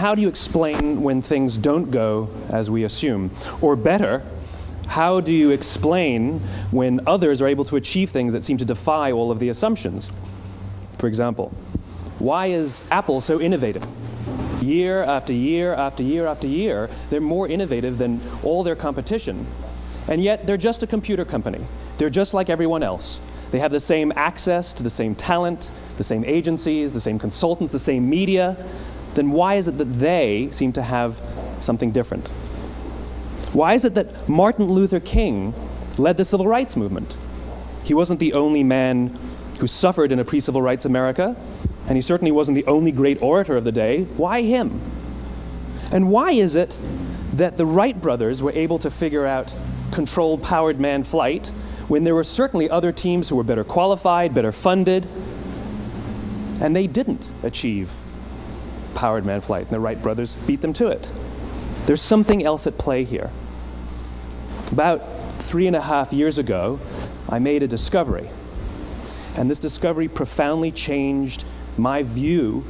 how do you explain when things don't go as we assume? Or better, how do you explain when others are able to achieve things that seem to defy all of the assumptions? For example, why is Apple so innovative? Year after year after year after year, they're more innovative than all their competition. And yet, they're just a computer company. They're just like everyone else. They have the same access to the same talent, the same agencies, the same consultants, the same media. Then why is it that they seem to have something different? Why is it that Martin Luther King led the civil rights movement? He wasn't the only man who suffered in a pre-civil rights America, and he certainly wasn't the only great orator of the day. Why him? And why is it that the Wright brothers were able to figure out controlled powered manned flight when there were certainly other teams who were better qualified, better funded, and they didn't achieve powered manned flight, and the Wright brothers beat them to it? There's something else at play here. About 3.5 years ago, I made a discovery. And this discovery profoundly changed my view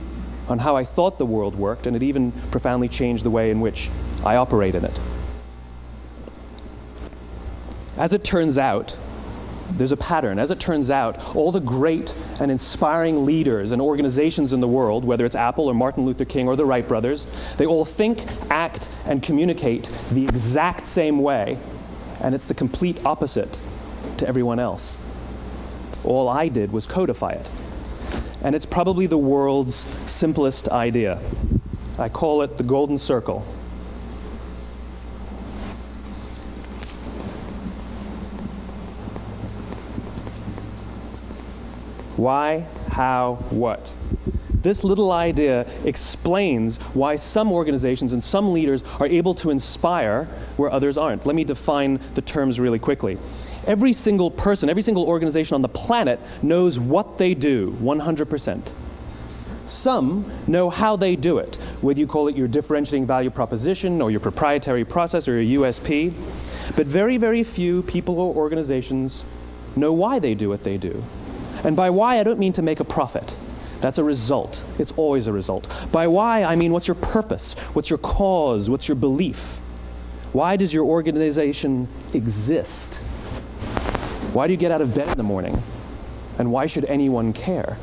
on how I thought the world worked, and it even profoundly changed the way in which I operate in it. As it turns out, there's a pattern. As it turns out, all the great and inspiring leaders and organizations in the world, whether it's Apple or Martin Luther King or the Wright brothers, they all think, act, and communicate the exact same way, and it's the complete opposite to everyone else. All I did was codify it. And it's probably the world's simplest idea. I call it the golden circle. Why, how, what? This little idea explains why some organizations and some leaders are able to inspire where others aren't. Let me define the terms really quickly. Every single person, every single organization on the planet knows what they do, 100%. Some know how they do it, whether you call it your differentiating value proposition or your proprietary process or your USP. But very, very few people or organizations know why they do what they do. And by why, I don't mean to make a profit. That's a result. It's always a result. By why, I mean what's your purpose? What's your cause? What's your belief? Why does your organization exist? Why do you get out of bed in the morning? And why should anyone care?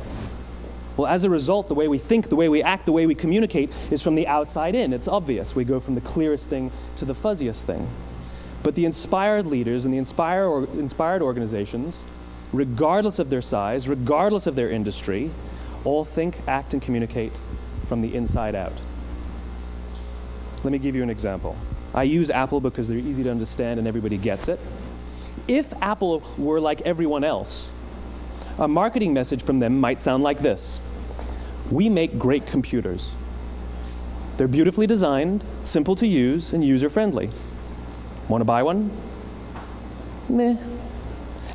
Well, as a result, the way we think, the way we act, the way we communicate is from the outside in. It's obvious. We go from the clearest thing to the fuzziest thing. But the inspired leaders and the inspired organizations, regardless of their size, regardless of their industry, all think, act, and communicate from the inside out. Let me give you an example. I use Apple because they're easy to understand and everybody gets it. If Apple were like everyone else, a marketing message from them might sound like this. We make great computers. They're beautifully designed, simple to use, and user-friendly. Want to buy one? Meh.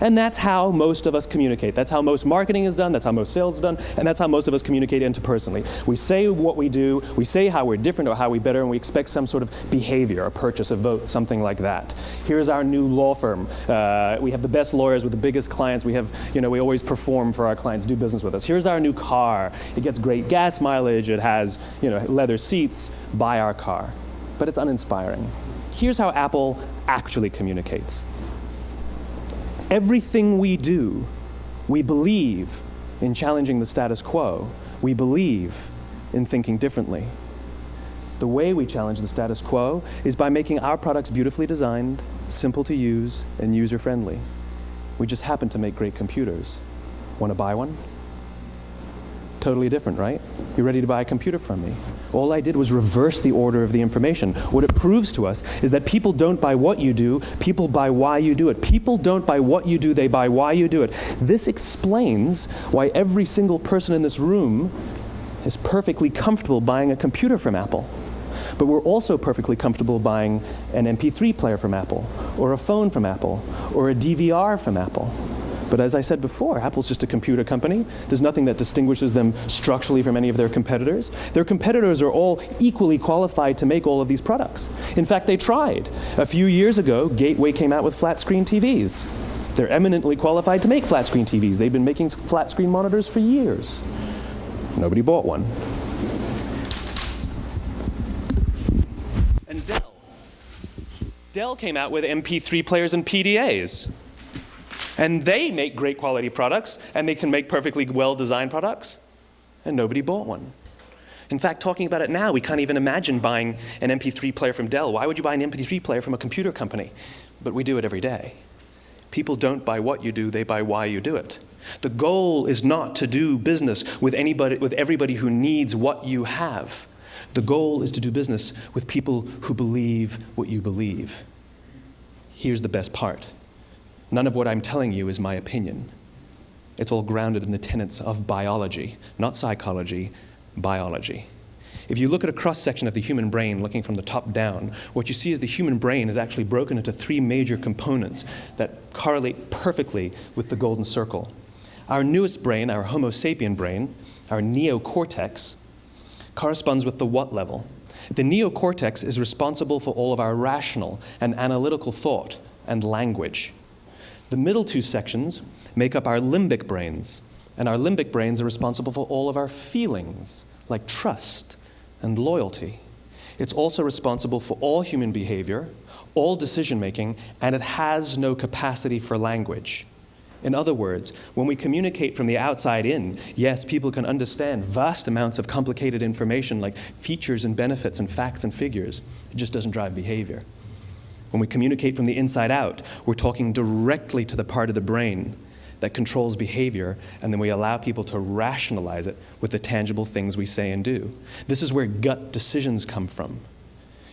And that's how most of us communicate. That's how most marketing is done, that's how most sales is done, and that's how most of us communicate interpersonally. We say what we do, we say how we're different or how we're better, and we expect some sort of behavior, a purchase, a vote, something like that. Here's our new law firm. We have the best lawyers with the biggest clients. We have, we always perform for our clients, do business with us. Here's our new car. It gets great gas mileage. It has, leather seats. Buy our car. But it's uninspiring. Here's how Apple actually communicates. Everything we do, we believe in challenging the status quo. We believe in thinking differently. The way we challenge the status quo is by making our products beautifully designed, simple to use, and user-friendly. We just happen to make great computers. Want to buy one? Totally different, right? You're ready to buy a computer from me. All I did was reverse the order of the information. What it proves to us is that people don't buy what you do, people buy why you do it. People don't buy what you do, they buy why you do it. This explains why every single person in this room is perfectly comfortable buying a computer from Apple. But we're also perfectly comfortable buying an MP3 player from Apple, or a phone from Apple, or a DVR from Apple. But as I said before, Apple's just a computer company. There's nothing that distinguishes them structurally from any of their competitors. Their competitors are all equally qualified to make all of these products. In fact, they tried. A few years ago, Gateway came out with flat-screen TVs. They're eminently qualified to make flat-screen TVs. They've been making flat-screen monitors for years. Nobody bought one. And Dell. Dell came out with MP3 players and PDAs. And they make great quality products, and they can make perfectly well-designed products, and nobody bought one. In fact, talking about it now, we can't even imagine buying an MP3 player from Dell. Why would you buy an MP3 player from a computer company? But we do it every day. People don't buy what you do, they buy why you do it. The goal is not to do business with everybody who needs what you have. The goal is to do business with people who believe what you believe. Here's the best part. None of what I'm telling you is my opinion. It's all grounded in the tenets of biology, not psychology, biology. If you look at a cross-section of the human brain, looking from the top down, what you see is the human brain is actually broken into three major components that correlate perfectly with the golden circle. Our newest brain, our Homo sapien brain, our neocortex, corresponds with the what level. The neocortex is responsible for all of our rational and analytical thought and language. The middle two sections make up our limbic brains, and our limbic brains are responsible for all of our feelings, like trust and loyalty. It's also responsible for all human behavior, all decision-making, and it has no capacity for language. In other words, when we communicate from the outside in, yes, people can understand vast amounts of complicated information like features and benefits and facts and figures. It just doesn't drive behavior. When we communicate from the inside out, we're talking directly to the part of the brain that controls behavior, and then we allow people to rationalize it with the tangible things we say and do. This is where gut decisions come from.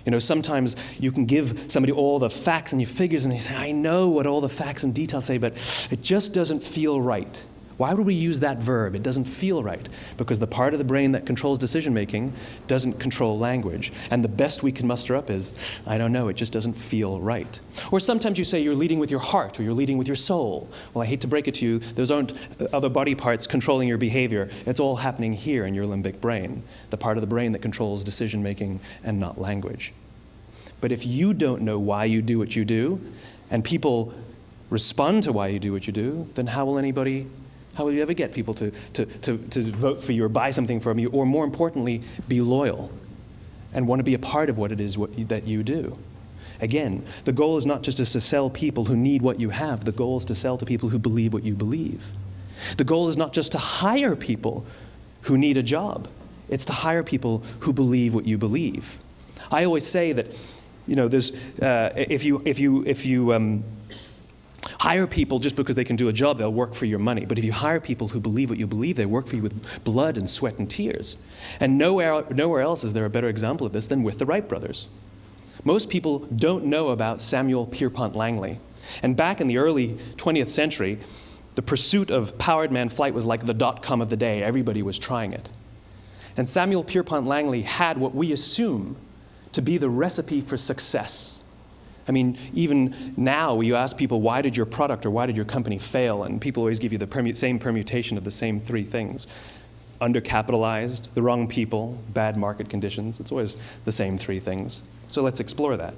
You know, sometimes you can give somebody all the facts and your figures, and they say, I know what all the facts and details say, but it just doesn't feel right. Why would we use that verb? It doesn't feel right. Because the part of the brain that controls decision-making doesn't control language. And the best we can muster up is, I don't know, it just doesn't feel right. Or sometimes you say you're leading with your heart, or you're leading with your soul. Well, I hate to break it to you, those aren't other body parts controlling your behavior. It's all happening here in your limbic brain, the part of the brain that controls decision-making and not language. But if you don't know why you do what you do, and people respond to why you do what you do, then how will you ever get people to vote for you or buy something from you, or more importantly, be loyal and want to be a part of what it is that you do? Again, the goal is not just to sell people who need what you have. The goal is to sell to people who believe what you believe. The goal is not just to hire people who need a job. It's to hire people who believe what you believe. I always say that, you know, there's, if you hire people just because they can do a job, they'll work for your money. But if you hire people who believe what you believe, they work for you with blood and sweat and tears. And nowhere else is there a better example of this than with the Wright brothers. Most people don't know about Samuel Pierpont Langley. And back in the early 20th century, the pursuit of powered man flight was like the dot-com of the day. Everybody was trying it. And Samuel Pierpont Langley had what we assume to be the recipe for success. I mean, even now, you ask people, why did your product or why did your company fail? And people always give you the same permutation of the same three things. Undercapitalized, the wrong people, bad market conditions. It's always the same three things. So let's explore that.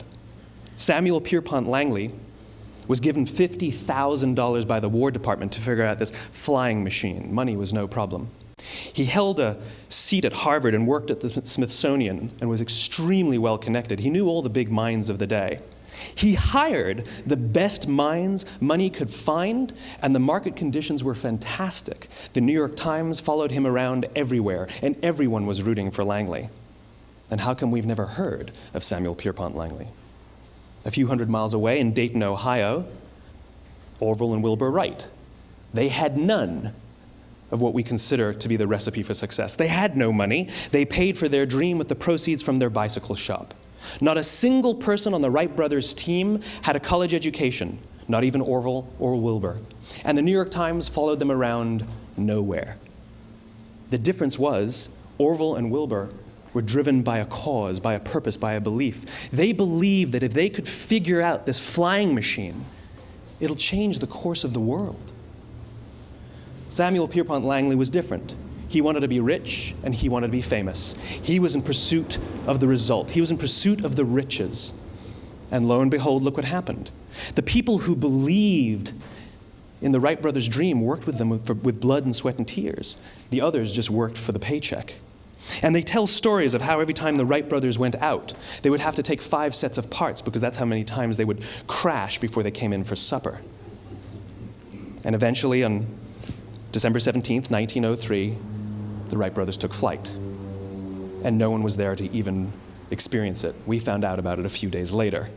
Samuel Pierpont Langley was given $50,000 by the War Department to figure out this flying machine. Money was no problem. He held a seat at Harvard and worked at the Smithsonian and was extremely well connected. He knew all the big minds of the day. He hired the best minds money could find, and the market conditions were fantastic. The New York Times followed him around everywhere, and everyone was rooting for Langley. And how come we've never heard of Samuel Pierpont Langley? A few hundred miles away in Dayton, Ohio, Orville and Wilbur Wright. They had none of what we consider to be the recipe for success. They had no money. They paid for their dream with the proceeds from their bicycle shop. Not a single person on the Wright brothers' team had a college education, not even Orville or Wilbur. And the New York Times followed them around nowhere. The difference was Orville and Wilbur were driven by a cause, by a purpose, by a belief. They believed that if they could figure out this flying machine, it'll change the course of the world. Samuel Pierpont Langley was different. He wanted to be rich, and he wanted to be famous. He was in pursuit of the result. He was in pursuit of the riches. And lo and behold, look what happened. The people who believed in the Wright brothers' dream worked with them with blood and sweat and tears. The others just worked for the paycheck. And they tell stories of how every time the Wright brothers went out, they would have to take 5 sets of parts because that's how many times they would crash before they came in for supper. And eventually, on December 17th, 1903, the Wright brothers took flight. And no one was there to even experience it. We found out about it a few days later.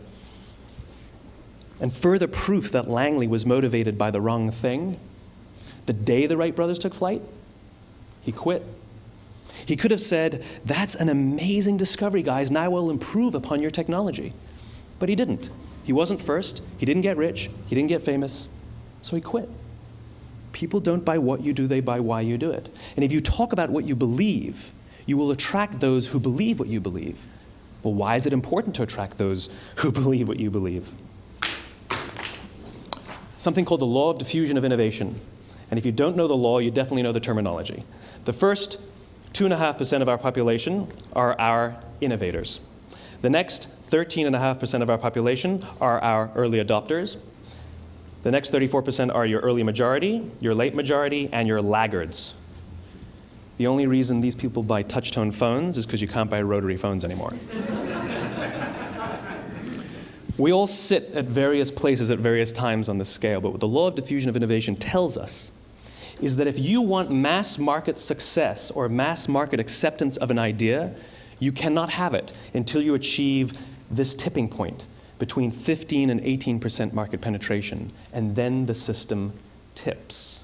And further proof that Langley was motivated by the wrong thing, the day the Wright brothers took flight, he quit. He could have said, "That's an amazing discovery, guys, and I will improve upon your technology." But he didn't. He wasn't first. He didn't get rich. He didn't get famous. So he quit. People don't buy what you do, they buy why you do it. And if you talk about what you believe, you will attract those who believe what you believe. Well, why is it important to attract those who believe what you believe? Something called the law of diffusion of innovation. And if you don't know the law, you definitely know the terminology. The first 2.5% of our population are our innovators. The next 13.5% of our population are our early adopters. The next 34% are your early majority, your late majority, and your laggards. The only reason these people buy touch-tone phones is because you can't buy rotary phones anymore. We all sit at various places at various times on the scale, but what the law of diffusion of innovation tells us is that if you want mass market success or mass market acceptance of an idea, you cannot have it until you achieve this tipping point between 15 and 18% market penetration, and then the system tips.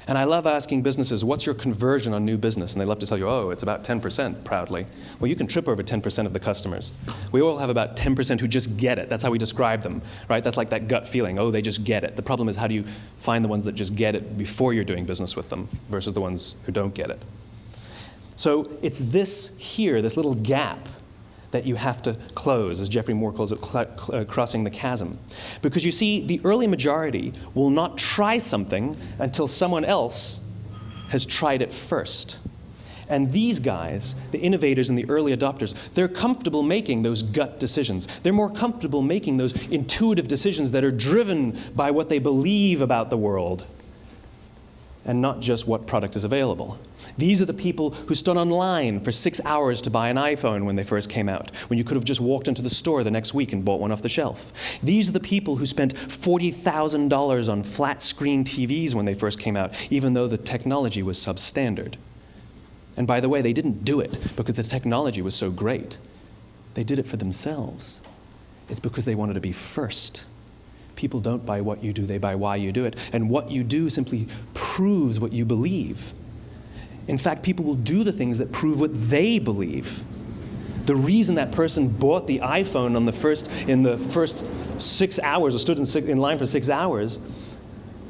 And I love asking businesses, what's your conversion on new business? And they love to tell you, oh, it's about 10% proudly. Well, you can trip over 10% of the customers. We all have about 10% who just get it. That's how we describe them, right? That's like that gut feeling, oh, they just get it. The problem is, how do you find the ones that just get it before you're doing business with them versus the ones who don't get it? So it's this here, this little gap, that you have to close, as Geoffrey Moore calls it, crossing the chasm. Because you see, the early majority will not try something until someone else has tried it first. And these guys, the innovators and the early adopters, they're comfortable making those gut decisions. They're more comfortable making those intuitive decisions that are driven by what they believe about the world, and not just what product is available. These are the people who stood online for 6 hours to buy an iPhone when they first came out, when you could have just walked into the store the next week and bought one off the shelf. These are the people who spent $40,000 on flat-screen TVs when they first came out, even though the technology was substandard. And by the way, they didn't do it because the technology was so great. They did it for themselves. It's because they wanted to be first. People don't buy what you do, they buy why you do it. And what you do simply proves what you believe. In fact, people will do the things that prove what they believe. The reason that person bought the iPhone in the first 6 hours, or stood in line for 6 hours,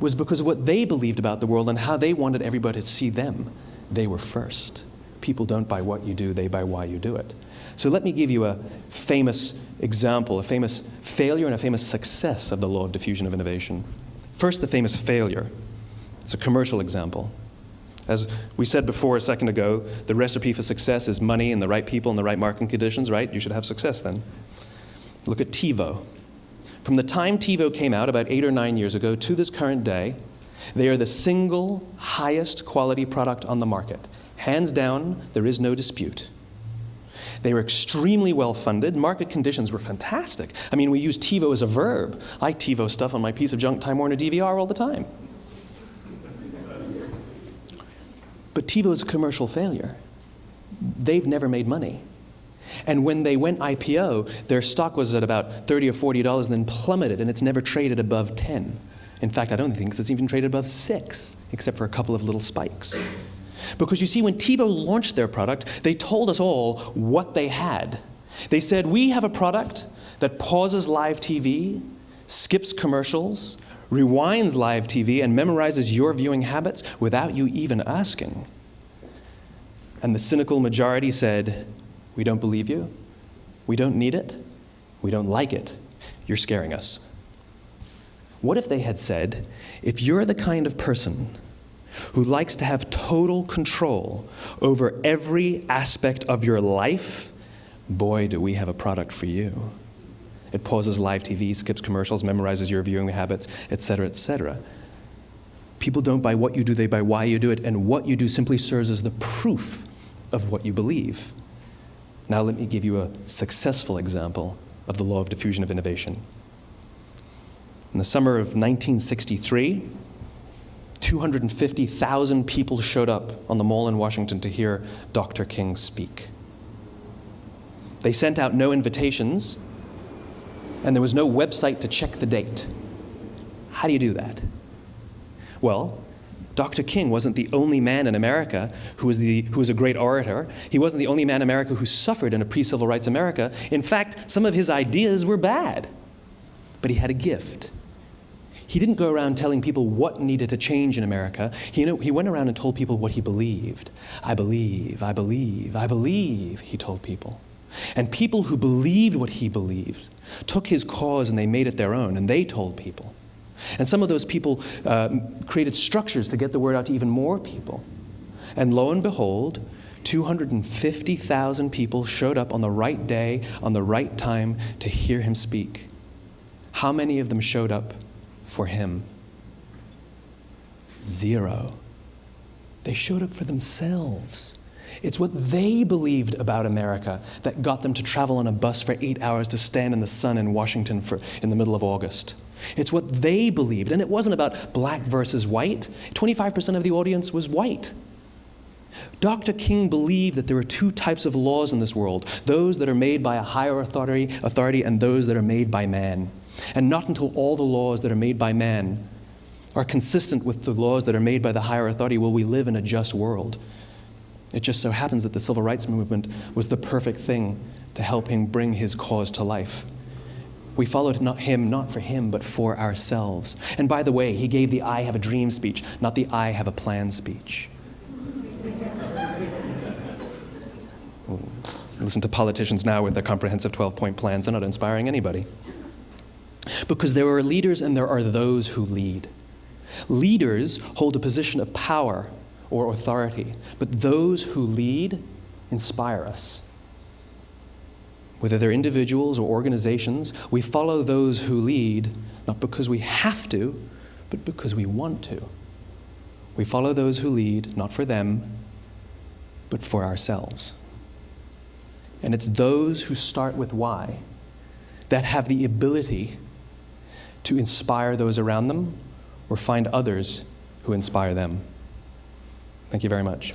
was because of what they believed about the world and how they wanted everybody to see them. They were first. People don't buy what you do, they buy why you do it. So let me give you a famous example, a famous failure and a famous success of the law of diffusion of innovation. First, the famous failure. It's a commercial example. As we said before a second ago, the recipe for success is money and the right people and the right marketing conditions, right? You should have success then. Look at TiVo. From the time TiVo came out about 8 or 9 years ago to this current day, they are the single highest quality product on the market. Hands down, there is no dispute. They were extremely well funded. Market conditions were fantastic. I mean, we use TiVo as a verb. I TiVo stuff on my piece of junk Time Warner DVR all the time. But TiVo is a commercial failure. They've never made money. And when they went IPO, their stock was at about $30 or $40 and then plummeted, and it's never traded above 10. In fact, I don't think it's even traded above 6, except for a couple of little spikes. Because you see, when TiVo launched their product, they told us all what they had. They said, we have a product that pauses live TV, skips commercials, rewinds live TV, and memorizes your viewing habits without you even asking. And the cynical majority said, we don't believe you, we don't need it, we don't like it, you're scaring us. What if they had said, if you're the kind of person who likes to have total control over every aspect of your life, boy, do we have a product for you. It pauses live TV, skips commercials, memorizes your viewing habits, etc., etc. People don't buy what you do, they buy why you do it, and what you do simply serves as the proof of what you believe. Now let me give you a successful example of the law of diffusion of innovation. In the summer of 1963, 250,000 people showed up on the Mall in Washington to hear Dr. King speak. They sent out no invitations, and there was no website to check the date. How do you do that? Well, Dr. King wasn't the only man in America who was a great orator. He wasn't the only man in America who suffered in a pre-civil rights America. In fact, some of his ideas were bad. But he had a gift. He didn't go around telling people what needed to change in America. He went around and told people what he believed. I believe, I believe, I believe, he told people. And people who believed what he believed took his cause and they made it their own, and they told people. And some of those people created structures to get the word out to even more people. And lo and behold, 250,000 people showed up on the right day, on the right time to hear him speak. How many of them showed up for him? 0. They showed up for themselves. It's what they believed about America that got them to travel on a bus for 8 hours to stand in the sun in Washington in the middle of August. It's what they believed, and it wasn't about black versus white. 25% of the audience was white. Dr. King believed that there are two types of laws in this world, those that are made by a higher authority and those that are made by man. And not until all the laws that are made by man are consistent with the laws that are made by the higher authority will we live in a just world. It just so happens that the civil rights movement was the perfect thing to help him bring his cause to life. We followed him not for him, but for ourselves. And by the way, he gave the I have a dream speech, not the I have a plan speech. Listen to politicians now with their comprehensive 12-point plans. They're not inspiring anybody. Because there are leaders and there are those who lead. Leaders hold a position of power or authority, but those who lead inspire us. Whether they're individuals or organizations, we follow those who lead, not because we have to, but because we want to. We follow those who lead, not for them, but for ourselves. And it's those who start with why that have the ability to inspire those around them or find others who inspire them. Thank you very much.